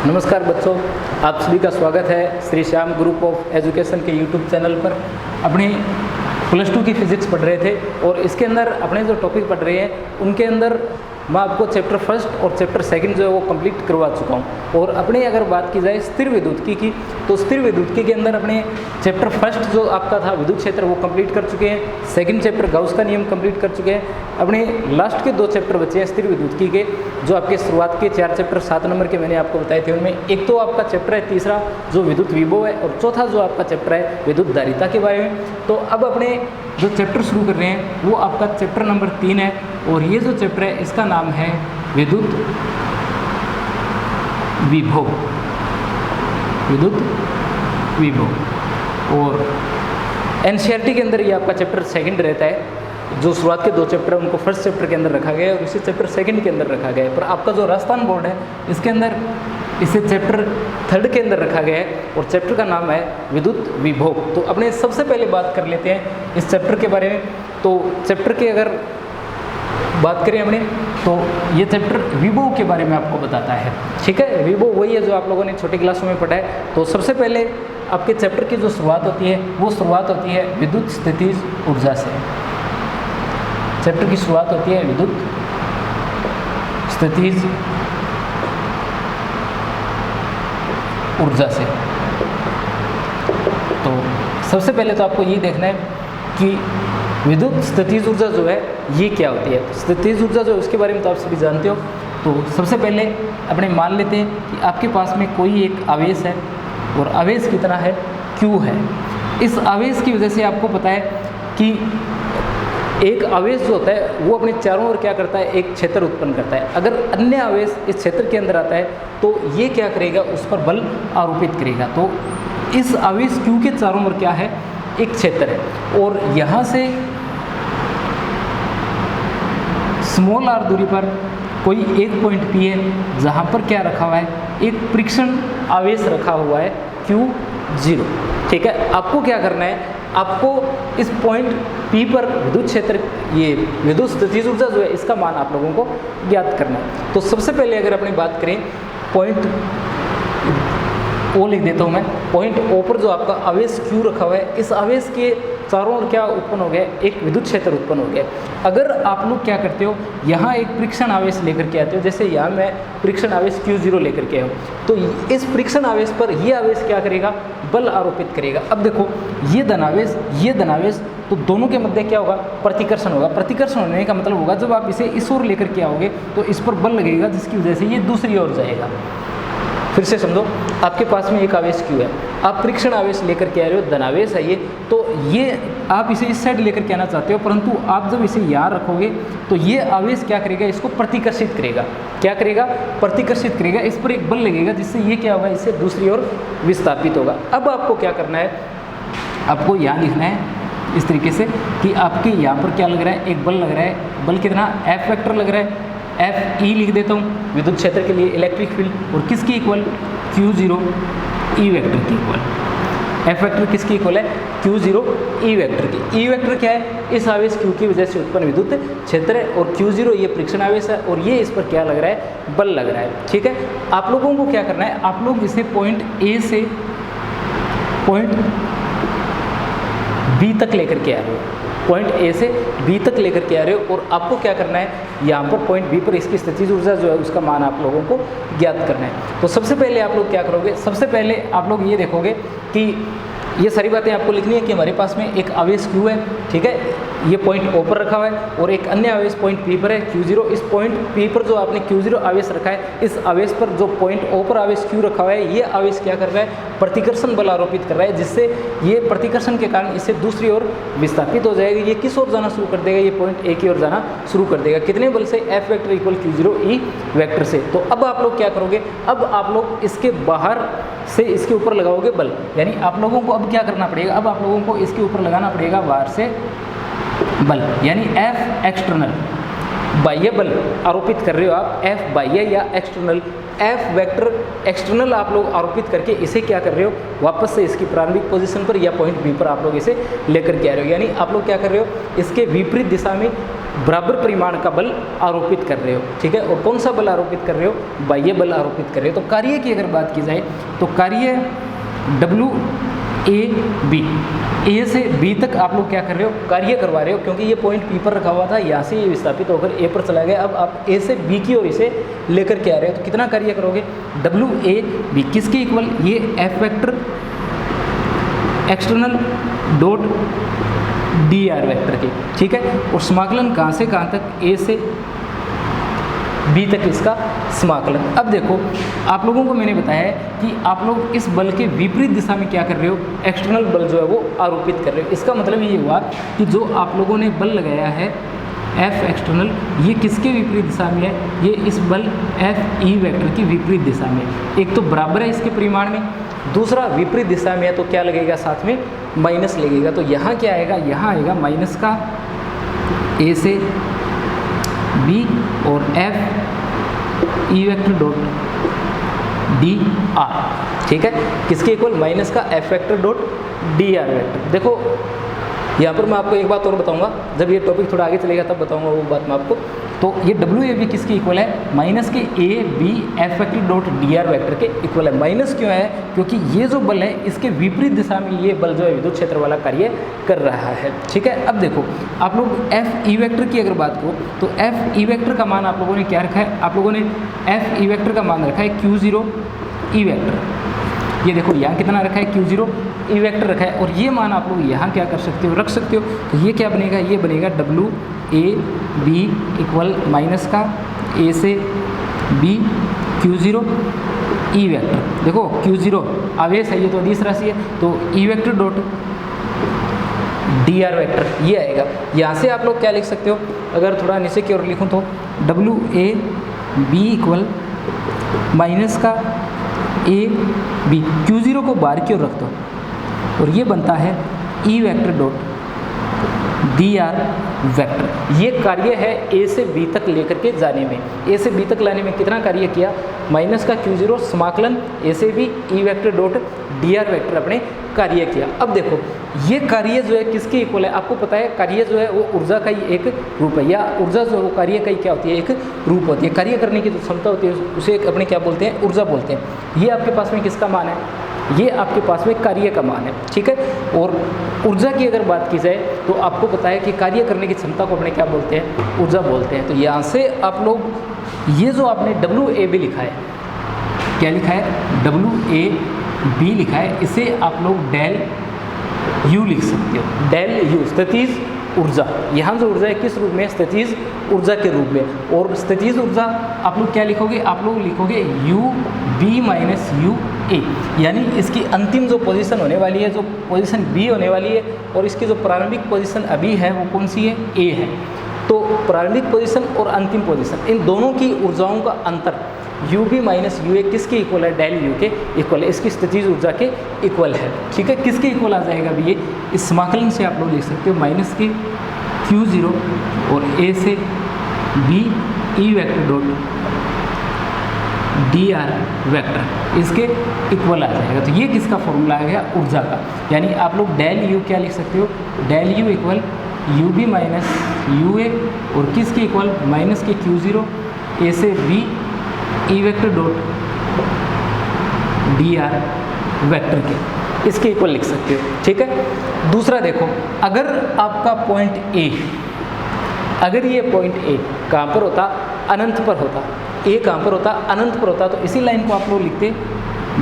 नमस्कार बच्चों, आप सभी का स्वागत है Shri Shyam group of education के यूट्यूब चैनल पर। अपने +2 की फिजिक्स पढ़ रहे थे और इसके अंदर अपने जो टॉपिक पढ़ रहे हैं उनके अंदर मैं आपको चैप्टर फर्स्ट और चैप्टर सेकंड जो है वो कंप्लीट करवा चुका हूँ। और अपने अगर बात की जाए स्थिर विद्युत्की की, तो स्थिर विद्युत्की के अंदर अपने चैप्टर फर्स्ट जो आपका था विद्युत क्षेत्र वो कंप्लीट कर चुके हैं। सेकंड चैप्टर गाउस का नियम कंप्लीट कर चुके हैं। अपने लास्ट के 2 चैप्टर बचे हैं स्थिर विद्युत्की के, जो आपके शुरुआत के 4 चैप्टर 7 नंबर के मैंने आपको बताए थे। उनमें एक तो आपका चैप्टर है तीसरा जो विद्युत विभव है, और चौथा जो आपका चैप्टर है विद्युत धारिता के बारे में। तो अब अपने जो चैप्टर शुरू कर रहे हैं वो आपका चैप्टर नंबर 3 है, और ये जो चैप्टर है इसका नाम है विद्युत विभव। विद्युत विभव और एनसीईआरटी के अंदर ये आपका चैप्टर सेकंड रहता है। जो शुरुआत के 2 चैप्टर उनको फर्स्ट चैप्टर के अंदर रखा गया है और इसे चैप्टर सेकंड के अंदर रखा गया है। पर आपका जो राजस्थान बोर्ड है इसके अंदर इसे चैप्टर थर्ड के अंदर रखा गया है और चैप्टर का नाम है विद्युत विभव। तो अपने सबसे पहले बात कर लेते हैं इस चैप्टर के बारे में। तो चैप्टर की अगर बात करें हमने तो ये चैप्टर विभव के बारे में आपको बताता है। ठीक है, विभव वही है जो आप लोगों ने छोटी क्लासों में पढ़ा है। तो सबसे पहले आपके चैप्टर की जो शुरुआत होती है वो शुरुआत होती है विद्युत स्थितिज ऊर्जा से। चैप्टर की शुरुआत होती है विद्युत स्थितिज ऊर्जा से। तो सबसे पहले तो आपको ये देखना है कि विद्युत स्थितिज ऊर्जा जो है ये क्या होती है। तो स्थितिज ऊर्जा जो है उसके बारे में तो आप सभी जानते हो। तो सबसे पहले अपने मान लेते हैं कि आपके पास में कोई एक आवेश है और आवेश कितना है, Q है। इस आवेश की वजह से आपको पता है कि एक आवेश जो होता है वो अपने चारों ओर क्या करता है, एक क्षेत्र उत्पन्न करता है। अगर अन्य आवेश इस क्षेत्र के अंदर आता है तो ये क्या करेगा, उस पर बल आरोपित करेगा। तो इस आवेश Q के चारों ओर क्या है, एक क्षेत्र है। और यहाँ से स्मॉल r दूरी पर कोई एक पॉइंट P है जहाँ पर क्या रखा हुआ है, एक परीक्षण आवेश रखा हुआ है Q0। ठीक है, आपको क्या करना है, आपको इस पॉइंट P पर विद्युत क्षेत्र, ये विद्युत स्थितिज ऊर्जा जो है इसका मान आप लोगों को ज्ञात करना है। तो सबसे पहले अगर अपनी बात करें पॉइंट O लिख देता हूँ मैं। पॉइंट O पर जो आपका आवेश Q रखा हुआ है, इस आवेश के चारों ओर क्या उत्पन्न हो गया, एक विद्युत क्षेत्र उत्पन्न हो गया। अगर आप लोग क्या करते हो, यहाँ एक परीक्षण आवेश लेकर के आते हो, जैसे यहाँ मैं परीक्षण आवेश Q0 लेकर के आया हूँ, तो इस परीक्षण आवेश पर ये आवेश क्या करेगा, बल आरोपित करेगा। अब देखो ये धनावेश, तो दोनों के मध्य क्या होगा, प्रतिकर्षण होगा। प्रतिकर्षण होने का मतलब होगा जब आप इसे इस ओर लेकर के आओगे तो इस पर बल लगेगा, जिसकी वजह से ये दूसरी ओर जाएगा। फिर से समझो, आपके पास में एक आवेश Q है, आप परीक्षण आवेश लेकर के आ रहे हो, धनावेश है ये, तो ये आप इसे इस साइड लेकर के आना चाहते हो, परंतु आप जब इसे यहाँ रखोगे तो ये आवेश क्या करेगा, इसको प्रतिकर्षित करेगा। क्या करेगा, प्रतिकर्षित करेगा। इस पर एक बल लगेगा जिससे ये क्या होगा, इससे दूसरी ओर विस्थापित होगा। अब आपको क्या करना है, आपको यहाँ लिखना है इस तरीके से कि आपके यहाँ पर क्या लग रहा है, एक बल लग रहा है। बल कितना, F वेक्टर लग रहा है, F E लिख देता हूँ विद्युत क्षेत्र के लिए, इलेक्ट्रिक फील्ड। और किसकी इक्वल, Q0 E वेक्टर की इक्वल। F वेक्टर किसकी इक्वल है, Q0 E वेक्टर की। E वेक्टर क्या है, इस आवेश Q की वजह से उत्पन्न विद्युत क्षेत्र है, और Q0 ये परीक्षण आवेश है, और ये इस पर क्या लग रहा है, बल लग रहा है। ठीक है, आप लोगों को क्या करना है, आप लोग इसे पॉइंट A से पॉइंट B तक लेकर के आ रहे हो, पॉइंट A से B तक लेकर के आ रहे हो। और आपको क्या करना है, यहाँ पर पॉइंट B पर इसकी स्थितिज ऊर्जा जो है उसका मान आप लोगों को ज्ञात करना है। तो सबसे पहले आप लोग क्या करोगे, सबसे पहले आप लोग ये देखोगे कि ये सारी बातें आपको लिखनी है कि हमारे पास में एक आवेश Q है। ठीक है, ये पॉइंट O पर रखा हुआ है और एक अन्य आवेश पॉइंट P पर है Q0। इस पॉइंट P पर जो आपने Q0 आवेश रखा है, इस आवेश पर जो पॉइंट O पर आवेश Q रखा हुआ है, ये आवेश क्या कर रहा है, प्रतिकर्षण बल आरोपित कर रहा है, जिससे ये प्रतिकर्षण के कारण इसे दूसरी ओर विस्थापित हो जाएगा। ये किस ओर जाना शुरू कर देगा, ये पॉइंट A की ओर जाना शुरू कर देगा। कितने बल से, F vector equal Q0 E vector से। तो अब आप लोग क्या करोगे, अब आप लोग इसके बाहर से इसके ऊपर लगाओगे बल, यानी आप लोगों को अब क्या करना पड़ेगा, अब आप लोगों को इसके ऊपर लगाना पड़ेगा बाहर से बल, यानी F एक्सटर्नल, बाह्य बल आरोपित कर रहे हो आप, F बाह्य या एक्सटर्नल। F वेक्टर एक्सटर्नल आप लोग आरोपित करके इसे क्या कर रहे हो, वापस से इसकी प्रारंभिक पोजीशन पर या पॉइंट B पर आप लोग इसे लेकर के आ रहे हो। यानी आप लोग क्या कर रहे हो, इसके विपरीत दिशा में बराबर परिमाण का बल आरोपित कर रहे हो, ठीक है। और कौन सा बल आरोपित कर रहे हो? बाह्य बल आरोपित कर रहे हो। तो कार्य की अगर बात की जाए तो कार्य WAB, ए से बी तक आप लोग क्या कर रहे हो? कार्य करवा रहे हो, क्योंकि ये पॉइंट पी पर रखा हुआ था, यहाँ से ये विस्थापित होकर ए पर चला गया। अब आप ए से बी की ओर इसे लेकर के आ रहे हो, तो कितना कार्य करोगे? WAB किसके इक्वल? ये F vector external dot DR vector के, ठीक है। और समाकलन कहाँ से कहाँ तक? ए से बी तक इसका समाकलन। अब देखो, आप लोगों को मैंने बताया है कि आप लोग इस बल के विपरीत दिशा में क्या कर रहे हो? एक्सटर्नल बल जो है वो आरोपित कर रहे हो। इसका मतलब ये हुआ कि जो आप लोगों ने बल लगाया है F एक्सटर्नल, ये किसके विपरीत दिशा में है? ये इस बल FE वेक्टर की विपरीत दिशा में। एक तो बराबर है इसके परिमाण में, दूसरा विपरीत दिशा में है, तो क्या लगेगा? साथ में माइनस लगेगा। तो यहाँ क्या आएगा? यहाँ आएगा माइनस का ए से बी और FE वेक्टर डॉट DR, ठीक है। किसके इक्वल? माइनस का F vector dot DR vector. देखो यहाँ पर मैं आपको एक बात और बताऊंगा, जब ये टॉपिक थोड़ा आगे चलेगा तब बताऊंगा वो बात मैं आपको। तो ये WAB किसके इक्वल है? माइनस के ABF vector dot DR vector के इक्वल है। माइनस क्यों है? क्योंकि ये जो बल है इसके विपरीत दिशा में ये बल जो है विद्युत क्षेत्र वाला कार्य कर रहा है, ठीक है। अब देखो, आप लोग FE वेक्टर की अगर बात करो तो FE वेक्टर का मान आप लोगों ने क्या रखा है? आप लोगों ने FE वेक्टर का मान रखा है Q0 E वेक्टर। ये देखो यहाँ कितना रखा है? Q0 E वेक्टर रखा है। और ये मान आप लोग यहाँ क्या कर सकते हो? रख सकते हो। तो ये क्या बनेगा? ये बनेगा WAB इक्वल माइनस का A से B Q0 E वेक्टर। देखो Q0 आवेश है, ये तो अदिश राशि है, तो E vector dot DR vector ये आएगा। यहाँ से आप लोग क्या लिख सकते हो? अगर थोड़ा नीचे की ओर लिखूँ तो WAB इक्वल माइनस का AB, Q0 को बाहर की ओर रख दो और ये बनता है E vector dot DR vector. ये कार्य है A से B तक लेकर के जाने में। A से B तक लाने में कितना कार्य किया? माइनस का Q0 समाकलन A से B E vector dot DR vector अपने कार्य किया। अब देखो, ये कार्य जो है किसके इक्वल है? आपको पता है कार्य जो है वो ऊर्जा का ही एक रूप है, या ऊर्जा जो है वो कार्य का ही क्या होती है? एक रूप होती है। कार्य करने की जो क्षमता होती है उसे अपने क्या बोलते हैं? ऊर्जा बोलते हैं। ये आपके पास में किसका मान है? ये आपके पास में कार्य का मान है, ठीक है। और ऊर्जा की अगर बात की जाए तो आपको पता है कि कार्य करने की क्षमता को अपने क्या बोलते हैं? ऊर्जा बोलते हैं। तो यहाँ से आप लोग ये जो आपने WAB लिखा है, क्या लिखा है? WAB लिखा है, इसे आप लोग डेल U लिख सकते हो। डेल U स्थितिज ऊर्जा। यहाँ जो ऊर्जा है किस रूप में? स्थितिज ऊर्जा के रूप में। और स्थितिज ऊर्जा आप लोग क्या लिखोगे? आप लोग लिखोगे UB माइनस UA, यानी इसकी अंतिम जो पोजीशन होने वाली है, जो पोजीशन B होने वाली है, और इसकी जो प्रारंभिक पोजीशन अभी है वो कौन सी है? A है। तो प्रारंभिक पोजीशन और अंतिम पोजीशन, इन दोनों की ऊर्जाओं का अंतर UB माइनस UA किसके इक्वल है? डेल U के इक्वल है, इसकी स्थितिज ऊर्जा के इक्वल है, ठीक है। किसके इक्वल आ जाएगा अभी ये? इस समाकलन से आप लोग लिख सकते हो माइनस के Q0 और A से B E vector dot DR vector इसके इक्वल आ जाएगा। तो ये किसका फॉर्मूला आ गया? ऊर्जा का। यानी आप लोग डेल U क्या लिख सकते हो? Del U equal UB minus UA और किसके इक्वल? माइनस के Q0 A से B E vector dot DR vector के, इसके इक्वल लिख सकते हो, ठीक है। दूसरा देखो, अगर आपका पॉइंट A, अगर ये पॉइंट A कहाँ पर होता? अनंत पर होता। A कहाँ पर होता? अनंत पर होता। तो इसी लाइन को आप लोग लिखते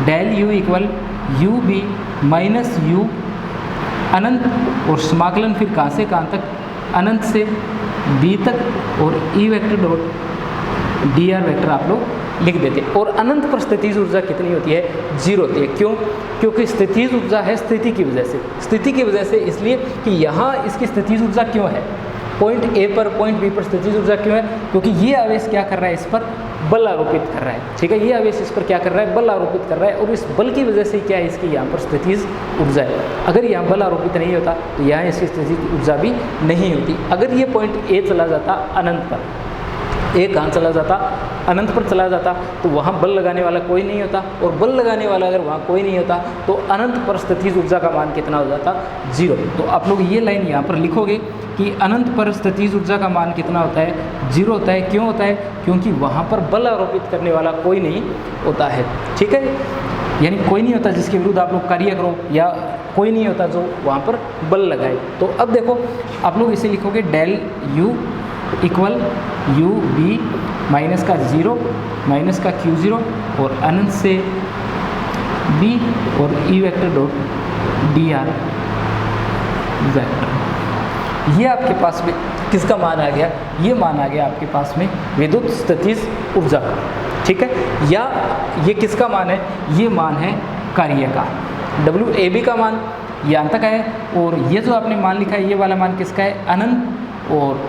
del U equal UB minus U अनंत और समाकलन फिर कहाँ से कहाँ तक? अनंत से B तक और E vector dot DR vector आप लोग लिख देते। और अनंत पर स्थितिज ऊर्जा कितनी होती है? 0 होती है। क्यों? क्योंकि स्थितिज ऊर्जा है स्थिति की वजह से। स्थिति की वजह से इसलिए कि यहाँ इसकी स्थितिज ऊर्जा क्यों है? पॉइंट A पर पॉइंट B पर स्थितिज ऊर्जा क्यों है? क्योंकि ये आवेश क्या कर रहा है? इस पर बल आरोपित कर रहा है, ठीक है। ये आवेश इस पर क्या कर रहा है? बल आरोपित कर रहा है, और इस बल की वजह से क्या है? इसकी यहाँ पर स्थितिज ऊर्जा है। अगर यहाँ बल आरोपित नहीं होता तो यहाँ इसकी स्थितिज ऊर्जा भी नहीं होती। अगर ये पॉइंट A चला जाता अनंत पर, एक कहाँ चला जाता, अनंत पर चला जाता, तो वहाँ बल लगाने वाला कोई नहीं होता, और बल लगाने वाला अगर वहाँ कोई नहीं होता तो अनंत पर स्थितिज ऊर्जा का मान कितना हो जाता, 0। तो आप लोग ये लाइन यहाँ पर लिखोगे कि अनंत पर स्थितिज ऊर्जा का मान कितना होता है, 0 होता है। क्यों होता है? क्योंकि वहाँ पर बल आरोपित करने वाला कोई नहीं होता है, ठीक है, यानी कोई नहीं होता जिसके विरुद्ध आप लोग कार्य करो, या कोई नहीं होता जो वहाँ पर बल लगाए। तो अब देखो आप लोग इसे लिखोगे del U equal U B minus का 0 माइनस का Q0 और अनंत से B और E vector dot dr vector. ये आपके पास में किसका मान आ गया? ये मान आ गया आपके पास में विद्युत स्थितिज ऊर्जा का, ठीक है। या ये किसका मान है? ये मान है कार्य का, WAB का मान यहाँ तक है, और ये जो आपने मान लिखा है ये वाला मान किसका है? अनंत, और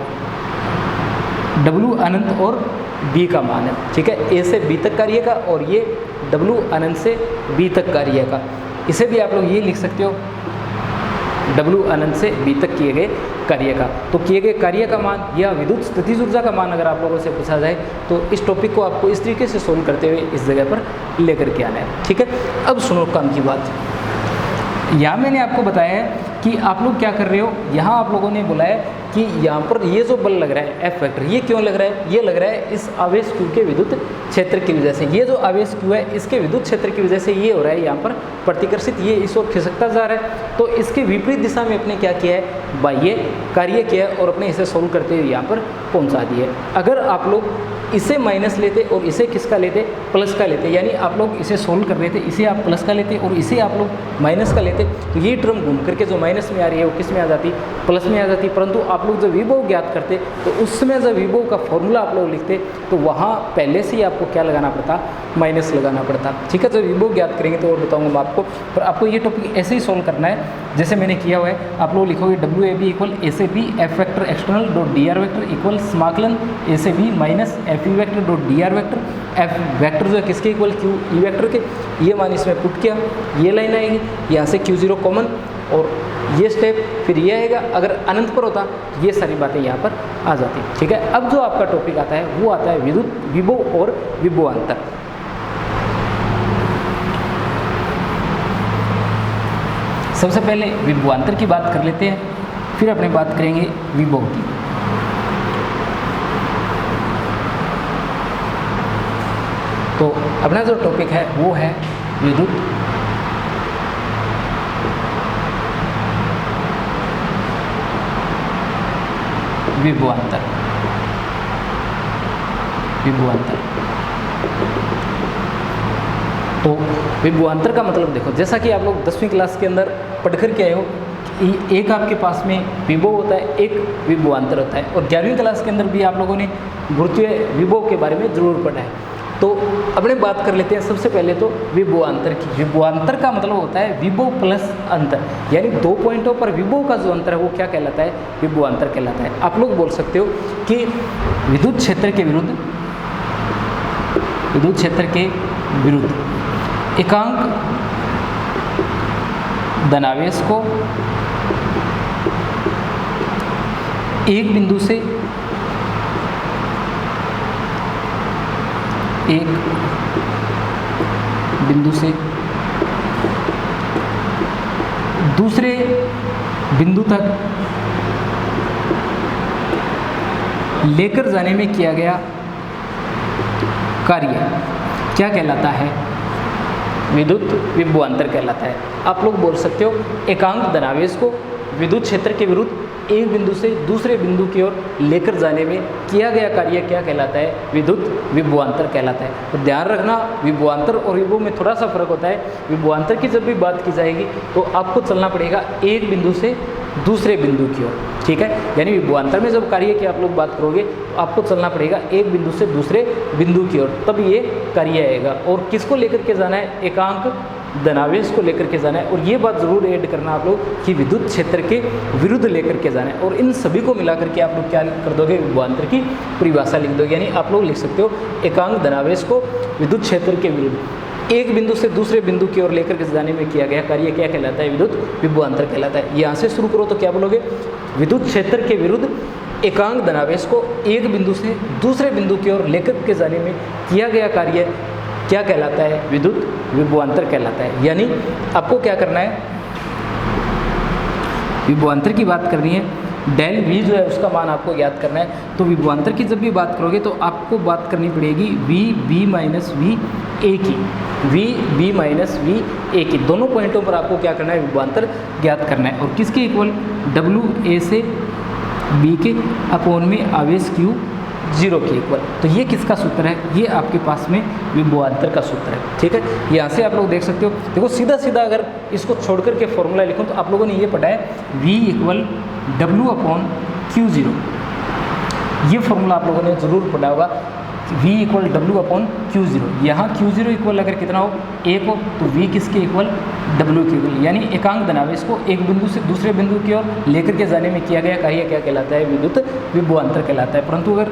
W अनंत और B का मान है, ठीक है। A से B तक कार्य का, और ये W अनंत से B तक कार्य का। इसे भी आप लोग ये लिख सकते हो W अनंत से B तक किए गए कार्य का। तो किए गए कार्य का मान या विद्युत स्थितिज ऊर्जा का मान अगर आप लोगों से पूछा जाए तो इस टॉपिक को आपको इस तरीके से सोल्व करते हुए इस जगह पर लेकर के आना है, ठीक है। अब सुनो काम की बात। यहाँ मैंने आपको बताया है कि आप लोग क्या कर रहे हो, यहाँ आप लोगों ने बोला है कि यहाँ पर ये जो बल लग रहा है F वेक्टर, ये क्यों लग रहा है? ये लग रहा है इस आवेश Q के विद्युत क्षेत्र की वजह से। ये जो आवेश Q है इसके विद्युत क्षेत्र की वजह से ये हो रहा है यहाँ पर प्रतिकर्षित, ये इस ओर खिसकता जा रहा है। तो इसके विपरीत दिशा में अपने क्या किया है? बाह्य कार्य किया है, और अपने इसे सोल्व करते हुए यहाँ पर पहुँचा दिया है। अगर आप लोग इसे माइनस लेते और इसे किसका लेते? प्लस का लेते, यानी आप लोग इसे सोल्व कर रहे थे, इसे आप प्लस का लेते और इसे आप लोग माइनस का लेते, तो ये टर्म घूम करके जो माइनस में आ रही है वो किस में आ जाती? प्लस में आ जाती। परंतु आप लोग जब विभव ज्ञात करते तो उस समय जब विभव का फॉर्मूला आप लोग लिखते तो वहाँ पहले से ही आपको क्या लगाना पड़ता? माइनस लगाना पड़ता, ठीक है। जब विभव ज्ञात करेंगे तो और बताऊँगा मैं आपको, पर आपको ये टॉपिक ऐसे ही सोल्व करना है जैसे मैंने किया हुआ है। आप लोग लिखोगे WAB इक्वल A से B F vector external dot dr vector equal समाकलन A से B minus FE vector dot dr vector. F vector जो है किसके इक्वल? Q E वेक्टर के। ये मान इसमें पुट किया, ये लाइन आएगी, यहाँ से Q0 कॉमन, और ये स्टेप फिर ये आएगा। अगर अनंत पर होता तो ये सारी बातें यहाँ पर आ जाती, ठीक है। अब जो आपका टॉपिक आता है वो आता है विद्युत विभव और विभवांतर। सबसे पहले विभवांतर की बात कर लेते हैं, फिर अपने बात करेंगे विभव की। तो अपना जो टॉपिक है वो है विद्युत विभवांतर। विभवांतर तो विभवांतर का मतलब देखो, जैसा कि आप लोग 10वीं क्लास के अंदर पढ़ कर के आए हो, एक आपके पास में विभव होता है, एक विभवांतर होता है, और 11वीं क्लास के अंदर भी आप लोगों ने गुरुत्वीय विभव के बारे में जरूर पढ़ा है। तो अपने बात कर लेते हैं सबसे पहले तो विभवांतर की। विभवांतर का मतलब होता है विभव प्लस अंतर, यानी दो पॉइंटों पर विभव का जो अंतर है वो क्या कहलाता है? विभवांतर कहलाता है। आप लोग बोल सकते हो कि विद्युत क्षेत्र के विरुद्ध एकांक धनावेश को एक बिंदु से दूसरे बिंदु तक लेकर जाने में किया गया कार्य क्या कहलाता है? विद्युत विभवांतर कहलाता है। आप लोग बोल सकते हो एकांक धनावेश को विद्युत क्षेत्र के विरुद्ध एक बिंदु से दूसरे बिंदु की ओर लेकर जाने में किया गया कार्य क्या कहलाता है? विद्युत विभवांतर कहलाता है। तो ध्यान रखना, विभवांतर और विभव में थोड़ा सा फर्क होता है। विभवांतर की जब भी बात की जाएगी तो आपको चलना पड़ेगा एक बिंदु से दूसरे बिंदु की ओर, ठीक है। यानी विभवांतर में जब कार्य की आप लोग बात करोगे तो आपको चलना पड़ेगा एक बिंदु से दूसरे बिंदु की ओर, तब ये कार्य आएगा। और किसको लेकर के जाना है? एकांक धनावेश को लेकर के जाना है। और ये बात जरूर ऐड करना आप लोग कि विद्युत क्षेत्र के विरुद्ध लेकर के जाना है। और इन सभी को मिलाकर के आप लोग क्या कर दोगे? विभवांतर की परिभाषा लिख दोगे। यानी आप लोग लिख सकते हो एकांक धनावेश को विद्युत क्षेत्र के विरुद्ध एक बिंदु से दूसरे बिंदु की ओर लेकर के जाने में किया गया कार्य क्या कहलाता है? विद्युत विभवांतर कहलाता है। यहाँ से शुरू करो तो क्या बोलोगे? विद्युत क्षेत्र के विरुद्ध एकांक धनावेश को एक बिंदु से दूसरे बिंदु की ओर लेकर के जाने में किया गया कार्य क्या कहलाता है? विद्युत विभवांतर कहलाता है। यानी आपको क्या करना है, विभवांतर की बात करनी है, डेल वी जो है उसका मान आपको ज्ञात करना है। तो विभवांतर की जब भी बात करोगे तो आपको बात करनी पड़ेगी V B minus V A की, V B minus V A की। दोनों पॉइंटों पर आपको क्या करना है, विभवांतर ज्ञात करना है। और किसके इक्वल? डब्ल्यू ए से बी के अपोन में आवेश क्यू 0 के इक्वल। तो ये किसका सूत्र है? ये आपके पास में विभवांतर का सूत्र है। ठीक है, यहाँ से आप लोग देख सकते हो। देखो सीधा सीधा अगर इसको छोड़ करके फॉर्मूला लिखूँ तो आप लोगों ने ये पढ़ा है V equal W upon Q 0। ये फॉर्मूला आप लोगों ने जरूर पढ़ा होगा, V equal W upon Q 0। यहाँ क्यू 0 इक्वल अगर कितना हो, 1 हो, तो V किसके इक्वल? W के इक्वल। यानी एकांक धनावेश को एक बिंदु से दूसरे बिंदु की ओर लेकर के जाने में किया गया कार्य क्या कहलाता है? विद्युत विभवांतर कहलाता है। परंतु अगर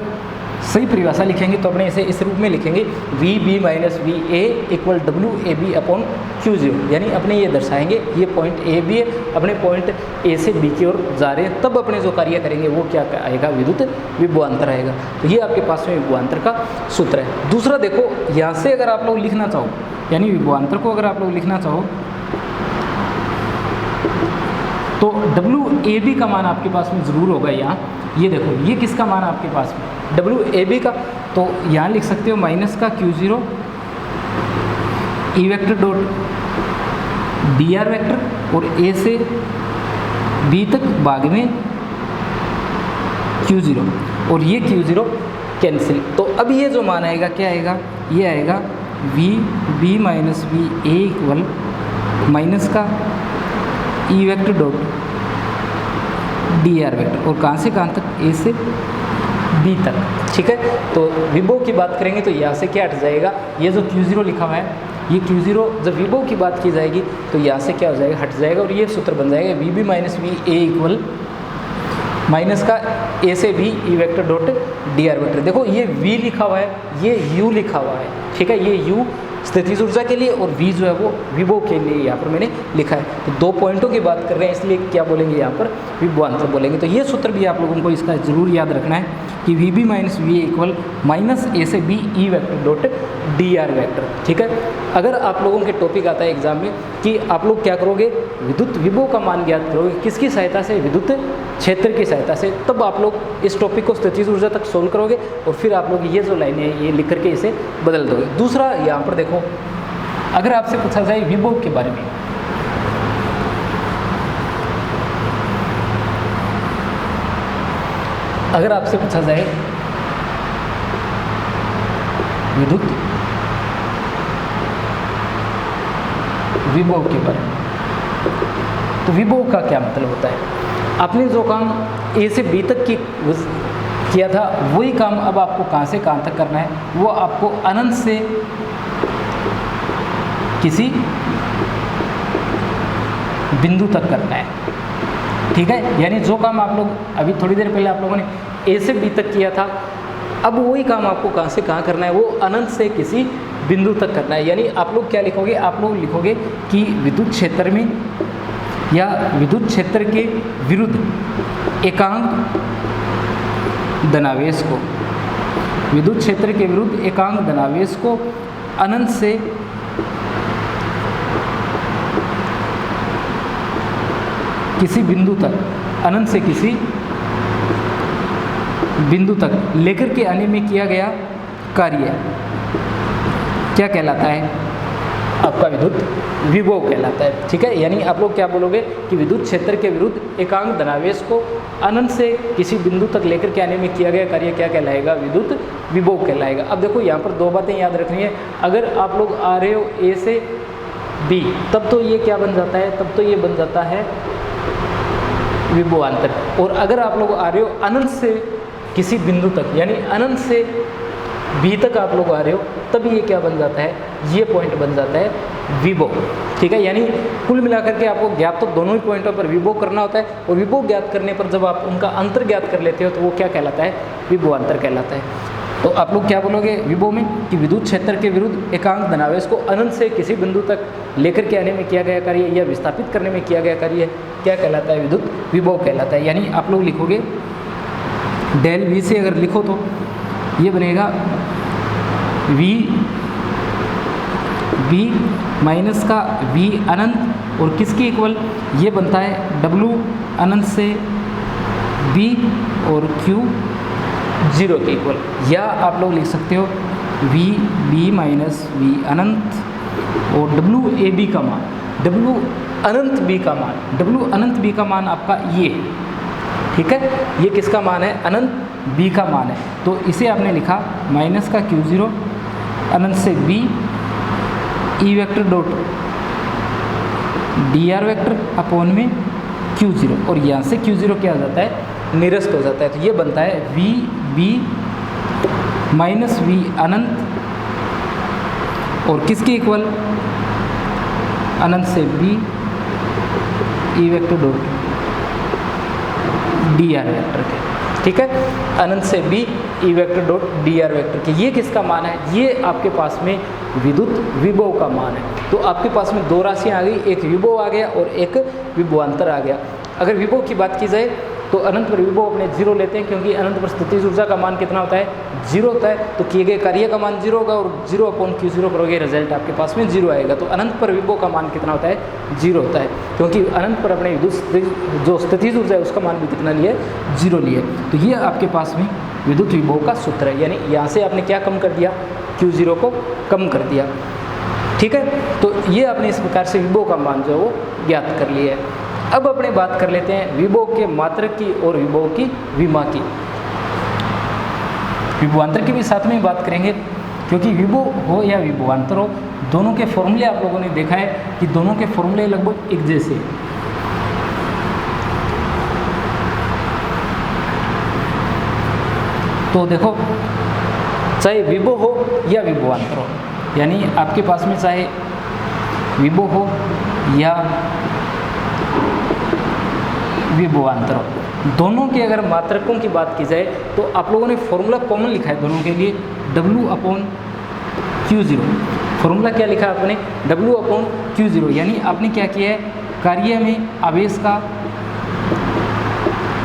सही परिभाषा लिखेंगे तो अपने इसे इस रूप में लिखेंगे V B minus V A equal W A B upon Q 0। यानी अपने ये दर्शाएंगे ये पॉइंट ए बी है, अपने पॉइंट ए से बी की ओर जा रहे हैं, तब अपने जो कार्य करेंगे वो क्या आएगा? विद्युत विभवांतर आएगा। तो ये आपके पास में विभवांतर का सूत्र है। दूसरा देखो, यहाँ से अगर आप लोग लिखना चाहो, यानी विभवांतर को अगर आप लोग लिखना चाहो तो डब्ल्यू ए बी का मान आपके पास में ज़रूर होगा। यहाँ ये देखो, ये किसका मान आपके पास में? डब्ल्यू ए बी का। तो यहाँ लिख सकते हो माइनस का क्यू 0 ई vector dot D R vector और ए से बी तक भाग में क्यू 0 और ये क्यू 0 कैंसिल। तो अब ये जो मान आएगा क्या आएगा? ये आएगा V B minus V A equal minus का E vector dot D R vector और कहाँ से कहाँ तक? ए से बी तक। ठीक है, तो विभव की बात करेंगे तो यहाँ से क्या हट जाएगा? ये जो Q0 लिखा हुआ है, ये Q0 जब विभव की बात की जाएगी तो यहाँ से क्या हो जाएगा? हट जाएगा और ये सूत्र बन जाएगा V B minus V A equal minus का ए से B E vector dot D R vector. देखो ये V लिखा हुआ है, ये U लिखा हुआ है। ठीक है, ये U स्थितिज ऊर्जा के लिए और V जो है वो विभव के लिए यहाँ पर मैंने लिखा है। तो दो पॉइंटों की बात कर रहे हैं, इसलिए क्या बोलेंगे यहाँ पर? विभवांतर बोलेंगे। तो ये सूत्र भी आप लोगों को इसका जरूर याद रखना है कि V B minus V A equal minus A से B E vector dot D R vector. ठीक है, अगर आप लोगों के टॉपिक आता है एग्जाम में कि आप लोग क्या करोगे? विद्युत विभव का मान ज्ञात करोगे, किसकी सहायता से? विद्युत क्षेत्र की सहायता से। तब आप लोग इस टॉपिक को स्थितिज ऊर्जा तक सोल्व करोगे और फिर आप लोग ये जो लाइनें हैं ये लिख करके इसे बदल दोगे। दूसरा यहाँ पर देखो, अगर आपसे पूछा जाए विभव के बारे में, अगर आपसे पूछा जाए विद्युत विभव के बारे में, तो विभव का क्या मतलब होता है? आपने जो काम ए से बी तक किया था वही काम अब आपको कहाँ से कहाँ तक करना है? वो आपको अनंत से किसी बिंदु तक करना है। ठीक है, यानी जो काम आप लोग अभी थोड़ी देर पहले आप लोगों ने ए से बी तक किया था, अब वही काम आपको कहाँ से कहाँ करना है? वो अनंत से किसी बिंदु तक करना है। यानी आप लोग क्या लिखोगे? आप लोग लिखोगे कि विद्युत क्षेत्र में या विद्युत क्षेत्र के विरुद्ध एकांक धनावेश को, विद्युत क्षेत्र के विरुद्ध एकांक धनावेश को अनंत से किसी बिंदु तक, अनंत से किसी बिंदु तक लेकर के आने में किया गया कार्य क्या कहलाता है? आपका विद्युत विभव कहलाता है। ठीक है, यानी आप लोग क्या बोलोगे कि विद्युत क्षेत्र के विरुद्ध एकांक धनावेश को अनंत से किसी बिंदु तक लेकर के आने में किया गया कार्य क्या कहलाएगा? विद्युत विभव कहलाएगा। अब देखो यहाँ पर दो बातें याद रखनी है। अगर आप लोग आ रहे हो ए से बी, तब तो ये क्या बन जाता है? तब तो ये बन जाता है विभवांतर। और अगर आप लोग आ रहे हो अनंत से किसी बिंदु तक, यानी अनंत से बी तक आप लोग आ रहे हो, तब ये क्या बन जाता है? ये पॉइंट बन जाता है विभव। ठीक है, यानी कुल मिलाकर के आपको ज्ञात तो दोनों ही पॉइंटों पर विभव करना होता है और विभव ज्ञात करने पर जब आप उनका अंतर ज्ञात कर लेते हो तो वो क्या कहलाता है? विभवांतर कहलाता है। तो आप लोग क्या बोलोगे विभव में कि विद्युत क्षेत्र के विरुद्ध एकांक धनावेश को अनंत से किसी बिंदु तक लेकर के आने में किया गया कार्य या विस्थापित करने में किया गया कार्य क्या कहलाता है? विद्युत विभव कहलाता है। यानी आप लोग लिखोगे डेल वी से अगर लिखो तो ये बनेगा वी बी माइनस का वी अनंत और किसके इक्वल, ये बनता है डब्लू अनंत से बी और क्यू जीरो के इक्वल। या आप लोग लिख सकते हो वी बी माइनस वी अनंत और डब्लू ए बी का मान, डब्लू अनंत बी का मान, डब्लू अनंत बी का मान आपका ये, ठीक है, ये किसका मान है, अनंत बी का मान है। तो इसे आपने लिखा माइनस का क्यू जीरो अनंत से B E vector dot D R vector upon में क्यू जीरो, और यहाँ से क्यू जीरो क्या हो जाता है, निरस्त हो जाता है। तो ये बनता है वी बी माइनस वी अनंत और किसके इक्वल, अनंत से B E vector dot D R vector के, ठीक है, अनंत से B E vector dot D R vector के। ये किसका मान है, ये आपके पास में विद्युत विभव का मान है। तो आपके पास में दो राशियाँ आ गई, एक विभव आ गया और एक विभवांतर आ गया। अगर विभव की बात की जाए तो अनंत पर विभव अपने जीरो लेते हैं, क्योंकि अनंत पर स्थितिज ऊर्जा का मान कितना होता है, जीरो होता है। तो किए गए कार्य का मान जीरो होगा और जीरो अपॉन क्यू जीरो करोगे, रिजल्ट आपके पास में जीरो आएगा। तो अनंत पर विभव का मान कितना होता है, जीरो होता है, क्योंकि अनंत पर अपने विद्युत जो स्थितिज ऊर्जा है उसका मान भी कितना लिए, जीरो लिए। तो ये आपके पास में विद्युत विभव का सूत्र है, यानी यहाँ से आपने क्या कम कर दिया, क्यू जीरो को कम कर दिया, ठीक है। तो ये आपने इस प्रकार से विभव का मान जो है वो ज्ञात कर लिया है। अब अपने बात कर लेते हैं विभव के मात्रक की और विभव की विमा की। विभवांतर की भी साथ में बात करेंगे, क्योंकि विभव हो या विभवांतर हो, दोनों के फॉर्मूले आप लोगों ने देखा है कि दोनों के फॉर्मूले लगभग एक जैसे हैं। तो देखो, चाहे विभव हो या विभवांतर हो, यानी आपके पास में चाहे विभव हो या विभवांतर हो, दोनों के अगर मात्रकों की बात की जाए तो आप लोगों ने फॉर्मूला कॉमन लिखा है दोनों के लिए, W upon Q zero. Formula क्या लिखा है आपने, W अपॉन क्यू जीरो, यानी आपने क्या किया है, कार्य में आवेश का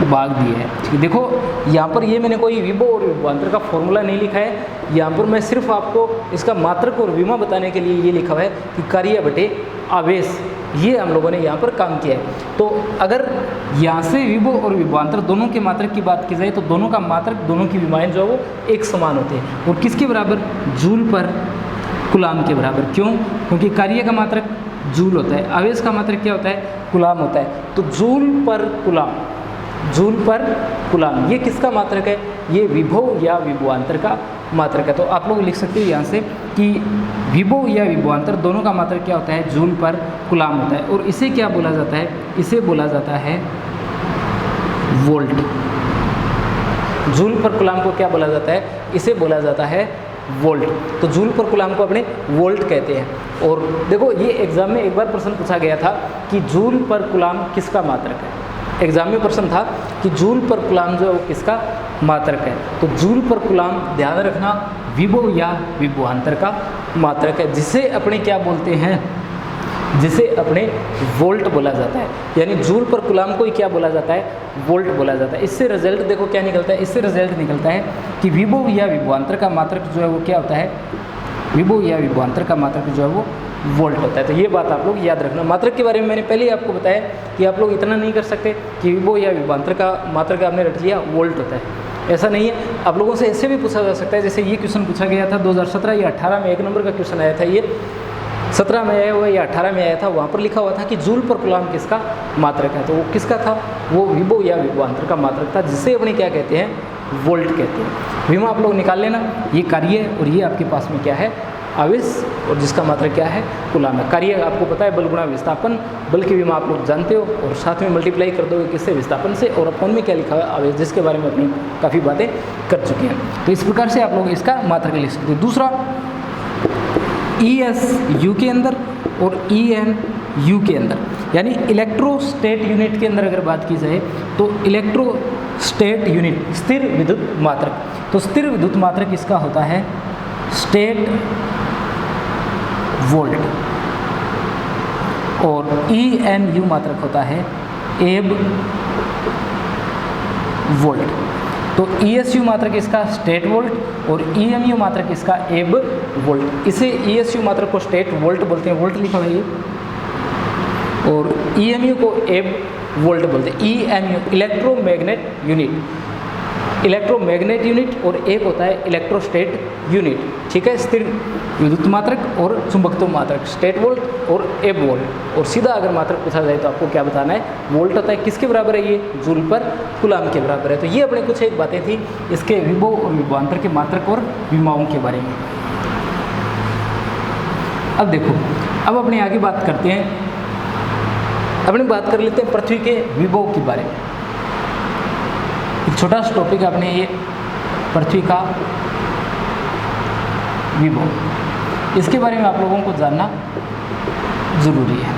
भाग दिया है। ठीक है, देखो यहाँ पर ये मैंने कोई विभव और विभवांतर का फॉर्मूला नहीं लिखा है, यहाँ पर मैं सिर्फ आपको इसका मात्रक और विमा बताने के लिए ये लिखा हुआ है कि कार्य बटे आवेश, ये हम लोगों ने यहाँ पर काम किया है। तो अगर यहाँ से विभव और विभवांतर दोनों के मात्रक की बात की जाए तो दोनों का मात्रक, दोनों की विमाएँ जो है वो एक समान होते हैं, और किसके बराबर, जूल पर कुलाम के बराबर। क्यों, क्योंकि कार्य का मात्रक जूल होता है, आवेश का मात्रक क्या होता है, कुलाम होता है। तो जूल पर कुलाम, जूल पर कुलाम, ये किसका मात्रक है, ये विभव या विभवांतर का मात्रक है। तो आप लोग लिख सकते हैं यहाँ से कि विभव या विभवांतर दोनों का मात्रक क्या होता है, जूल पर कुलाम होता है। और इसे क्या बोला जाता है, इसे बोला जाता है वोल्ट। जूल पर कुलाम को क्या बोला जाता है, इसे बोला जाता है वोल्ट। तो जूल पर कुलाम को अपने वोल्ट कहते हैं। और देखो, ये एग्जाम में एक बार प्रश्न पूछा गया था कि जूल पर कुलाम किसका मात्रक है। एग्जाम में प्रश्न था कि जूल पर कुलाम जो है वो किसका मात्रक है। तो जूल पर कुलाम, ध्यान रखना, विभव या विभवांतर का मात्रक है, जिसे अपने क्या बोलते हैं, जिसे अपने वोल्ट बोला जाता है। यानी जूल पर कुलाम को ही क्या बोला जाता है, वोल्ट बोला जाता है। इससे रिजल्ट देखो क्या निकलता है, इससे रिजल्ट निकलता है कि विभव या विभवांतर का मात्रक जो है वो क्या होता है, विभव या विभवांतर का मात्रक जो है वो वोल्ट होता है। तो ये बात आप लोग याद रखना। मात्रक के बारे में मैंने पहले ही आपको बताया कि आप लोग इतना नहीं कर सकते कि विभव या विभवांतर का मात्रक आपने रख लिया वोल्ट होता है, ऐसा नहीं है। आप लोगों से ऐसे भी पूछा जा सकता है, जैसे ये क्वेश्चन पूछा गया था 2017 या 18 में, एक नंबर का क्वेश्चन आया था, ये 17 में आया हुआ या 18 में आया था। वहाँ पर लिखा हुआ था कि जूल पर कुलाम किसका मात्रक है, तो वो किसका था, वो विभव या विभवांतर का मात्रक था, जिसे अपने क्या कहते हैं, वोल्ट कहते हैं। विमा आप लोग निकाल लेना, ये कार्य है और ये आपके पास में क्या है, आवेश, और जिसका मात्रक क्या है, कुलाम है। कार्य आपको पता है बल गुणा विस्थापन, बल की विमा आप लोग जानते हो, और साथ में मल्टीप्लाई कर दोगे किससे, विस्थापन से, और अपॉन में क्या लिखा हुआ है, आवेश, जिसके बारे में अपनी काफ़ी बातें कर चुके हैं। तो इस प्रकार से आप लोग इसका मात्रक लिख सकते हैं। दूसरा, ES यू के अंदर और EN यू के अंदर, यानी इलेक्ट्रोस्टेट यूनिट के अंदर अगर बात की जाए तो इलेक्ट्रोस्टेट यूनिट स्थिर विद्युत मात्रक। तो स्थिर विद्युत मात्रक इसका होता है स्टेट वोल्ट, और ENU मात्रक होता है एब वोल्ट। तो ESU मात्रक इसका स्टेट वोल्ट और EMU मात्रक इसका एब वोल्ट। इसे ESU मात्रक को स्टेट वोल्ट बोलते हैं, वोल्ट लिखा हुआ है ये, और EMU को एब वोल्ट बोलते हैं। EMU electromagnet unit, electromagnet unit, और एक होता है इलेक्ट्रोस्टेट यूनिट, ठीक है, स्थिर विद्युत मात्रक और चुंबकत्व मात्रक, स्टेट वोल्ट और एब वोल्ट। और सीधा अगर मात्रक पूछा जाए तो आपको क्या बताना है, वोल्ट होता है, किसके बराबर है ये, जूल पर कूलाम के बराबर है। तो ये अपने कुछ एक बातें थी इसके विभव और विभवांतर के मात्रक और विमाओं के बारे में। अब देखो, अब अपने आगे बात करते हैं, अपने बात कर लेते हैं पृथ्वी के विभव के बारे में। एक छोटा सा टॉपिक है अपने ये, पृथ्वी का विभव, इसके बारे में आप लोगों को जानना जरूरी है,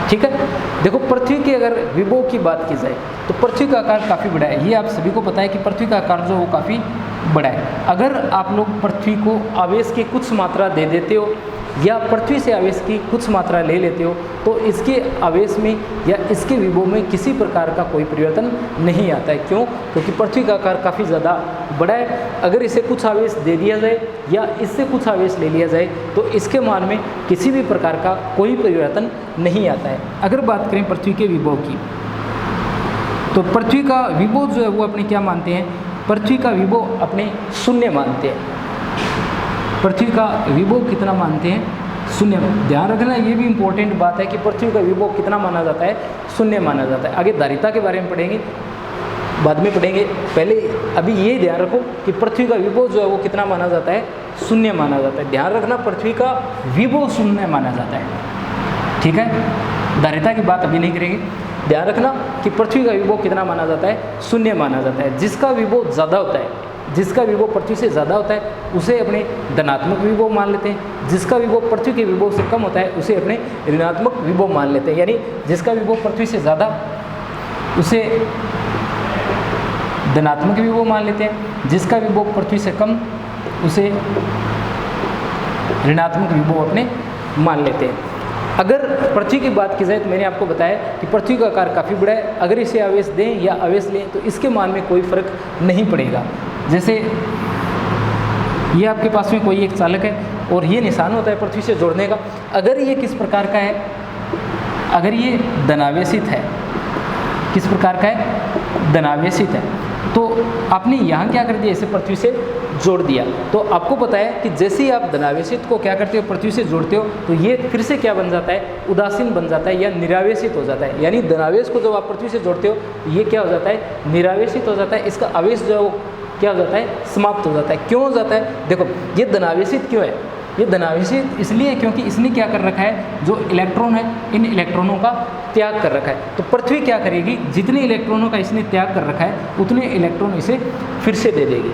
ठीक है। देखो, पृथ्वी के अगर विभव की बात की जाए तो पृथ्वी का आकार काफ़ी बड़ा है, ये आप सभी को पता है कि पृथ्वी का आकार जो वो काफ़ी बड़ा है। अगर आप लोग पृथ्वी को आवेश की कुछ मात्रा दे देते हो या पृथ्वी से आवेश की कुछ मात्रा ले लेते हो तो इसके आवेश में या इसके विभव में किसी प्रकार का कोई परिवर्तन नहीं आता है। क्यों? क्योंकि पृथ्वी का आकार काफ़ी ज़्यादा बड़ा है। अगर इसे कुछ आवेश दे दिया जाए या इससे कुछ आवेश ले लिया जाए तो इसके मान में किसी भी प्रकार का कोई परिवर्तन नहीं आता है। अगर बात करें पृथ्वी के विभव की तो पृथ्वी का विभव जो है वो अपने क्या मानते हैं, पृथ्वी का विभव अपने शून्य मानते हैं। पृथ्वी का विभव कितना मानते हैं, शून्य। ध्यान रखना, ये भी इंपॉर्टेंट बात है कि पृथ्वी का विभव कितना माना जाता है, शून्य माना जाता है। आगे धारिता के बारे में पढ़ेंगे, बाद में पढ़ेंगे, पहले अभी ये ध्यान रखो कि पृथ्वी का विभव जो है वो कितना माना जाता है, शून्य माना जाता है। ध्यान रखना, पृथ्वी का विभव शून्य माना जाता है, ठीक है। धारिता की बात अभी नहीं करेंगे। ध्यान रखना कि पृथ्वी का विभव कितना माना जाता है, शून्य माना जाता है। जिसका विभव ज़्यादा होता है, जिसका विभव पृथ्वी से ज़्यादा होता है उसे अपने धनात्मक विभव मान लेते हैं। जिसका विभव पृथ्वी के विभव से कम होता है उसे अपने ऋणात्मक विभव मान लेते हैं। यानी जिसका विभव पृथ्वी से ज़्यादा उसे धनात्मक विभव मान लेते हैं, जिसका विभव पृथ्वी से कम उसे ऋणात्मक विभव अपने मान लेते हैं। अगर पृथ्वी की बात की जाए तो मैंने आपको बताया कि पृथ्वी का आकार काफ़ी बड़ा है। अगर इसे आवेश दें या आवेश लें तो इसके मान में कोई फर्क नहीं पड़ेगा। जैसे ये आपके पास में कोई एक चालक है और ये निशान होता है पृथ्वी से जोड़ने का। अगर ये किस प्रकार का है, अगर ये धनावेशित है, किस प्रकार का है, धनावेशित है, तो आपने यहाँ क्या कर दिया, इसे पृथ्वी से जोड़ दिया। तो आपको पता है कि जैसे ही आप धनावेशित को क्या करते हो, पृथ्वी से जोड़ते हो तो ये फिर से क्या बन जाता है, उदासीन बन जाता है या निरावेशित हो जाता है। यानी धनावेश को जब आप पृथ्वी से जोड़ते हो तो ये क्या हो जाता है, निरावेशित हो जाता है। इसका आवेश जो है वो क्या हो जाता है, समाप्त हो जाता है। क्यों हो जाता है, देखो ये धनावेशित क्यों है, ये धनावेशित इसलिए क्योंकि इसने क्या कर रखा है, जो इलेक्ट्रॉन है इन इलेक्ट्रॉनों का त्याग कर रखा है। तो पृथ्वी क्या करेगी, जितने इलेक्ट्रॉनों का इसने त्याग कर रखा है उतने इलेक्ट्रॉन इसे फिर से दे देगी।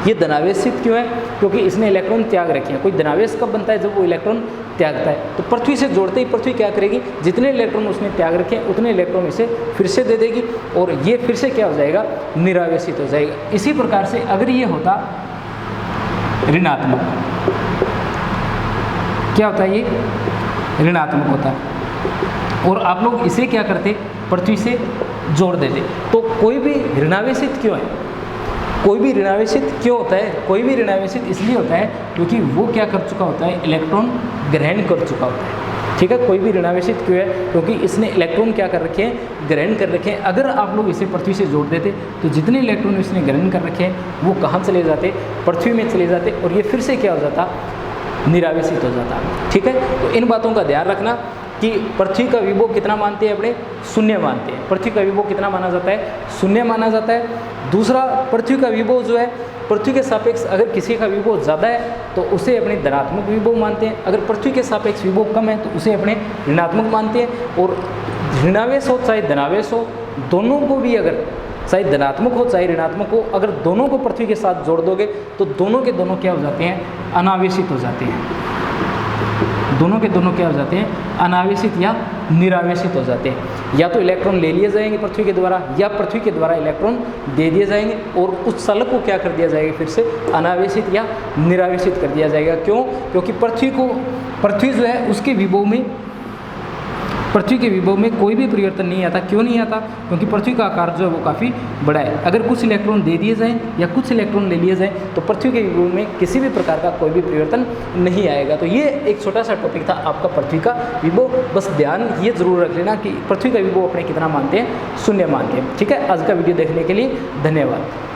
ये धनावेशित क्यों है, क्योंकि इसने इलेक्ट्रॉन त्याग रखे हैं। कोई धनावेश कब बनता है, जब वो इलेक्ट्रॉन त्यागता है। तो पृथ्वी से जोड़ते ही पृथ्वी क्या करेगी, जितने इलेक्ट्रॉन उसने त्याग रखे हैं उतने इलेक्ट्रॉन इसे फिर से दे देगी और ये फिर से क्या हो जाएगा, निरावेशित हो जाएगा। इसी प्रकार से अगर ये होता ऋणात्मक, क्या होता है, ये ऋणात्मक होता है और आप लोग इसे क्या करते, पृथ्वी से जोड़ देते। तो कोई भी ऋणावेशित क्यों है, कोई भी ऋणावेशित क्यों होता है, कोई भी ऋणावेशित इसलिए होता है क्योंकि वो क्या कर चुका होता है, इलेक्ट्रॉन ग्रहण कर चुका होता है। ठीक है, कोई भी ऋणावेशित क्यों है, क्योंकि इसने इलेक्ट्रॉन क्या कर रखे हैं, ग्रहण कर रखे हैं। अगर आप लोग इसे पृथ्वी से जोड़ देते तो जितने इलेक्ट्रॉन इसने ग्रहण कर रखे हैं वो कहाँ चले जाते, पृथ्वी में चले जाते और ये फिर से क्या हो जाता, निरावेशित हो जाता। ठीक है, तो इन बातों का ध्यान रखना कि पृथ्वी का विभव कितना मानते हैं, अपने शून्य मानते हैं। पृथ्वी का विभव कितना माना जाता है, शून्य माना जाता है। दूसरा, पृथ्वी का विभव जो है, पृथ्वी के सापेक्ष अगर किसी का विभव ज़्यादा है तो उसे अपने धनात्मक विभव मानते हैं। अगर पृथ्वी के सापेक्ष विभव कम है तो उसे अपने ऋणात्मक मानते हैं। और ऋणावेश हो चाहे धनावेश हो, दोनों को भी अगर चाहे धनात्मक हो चाहे ऋणात्मक हो, अगर दोनों को पृथ्वी के साथ जोड़ दोगे तो दोनों के दोनों क्या हो जाते हैं, अनावेशित हो जाते हैं। दोनों के दोनों क्या हो जाते हैं, अनावेशित या निरावेशित हो जाते हैं। या तो इलेक्ट्रॉन ले लिए जाएंगे पृथ्वी के द्वारा या पृथ्वी के द्वारा इलेक्ट्रॉन दे दिए जाएंगे और उस चालक को क्या कर दिया जाएगा, फिर से अनावेशित या निरावेशित कर दिया जाएगा। क्यों, क्योंकि पृथ्वी जो है उसके विभव में पृथ्वी के विभव में कोई भी परिवर्तन नहीं आता। क्यों नहीं आता? क्योंकि पृथ्वी का आकार जो है वो काफ़ी बड़ा है। अगर कुछ इलेक्ट्रॉन दे दिए जाएँ या कुछ इलेक्ट्रॉन ले लिए जाएँ तो पृथ्वी के विभव में किसी भी प्रकार का कोई भी परिवर्तन नहीं आएगा। तो ये एक छोटा सा टॉपिक था आपका पृथ्वी का विभव। बस ध्यान ये जरूर रख लेना कि पृथ्वी का विभव अपने कितना मानते हैं, 0 मानते हैं। ठीक है, आज का वीडियो देखने के लिए धन्यवाद।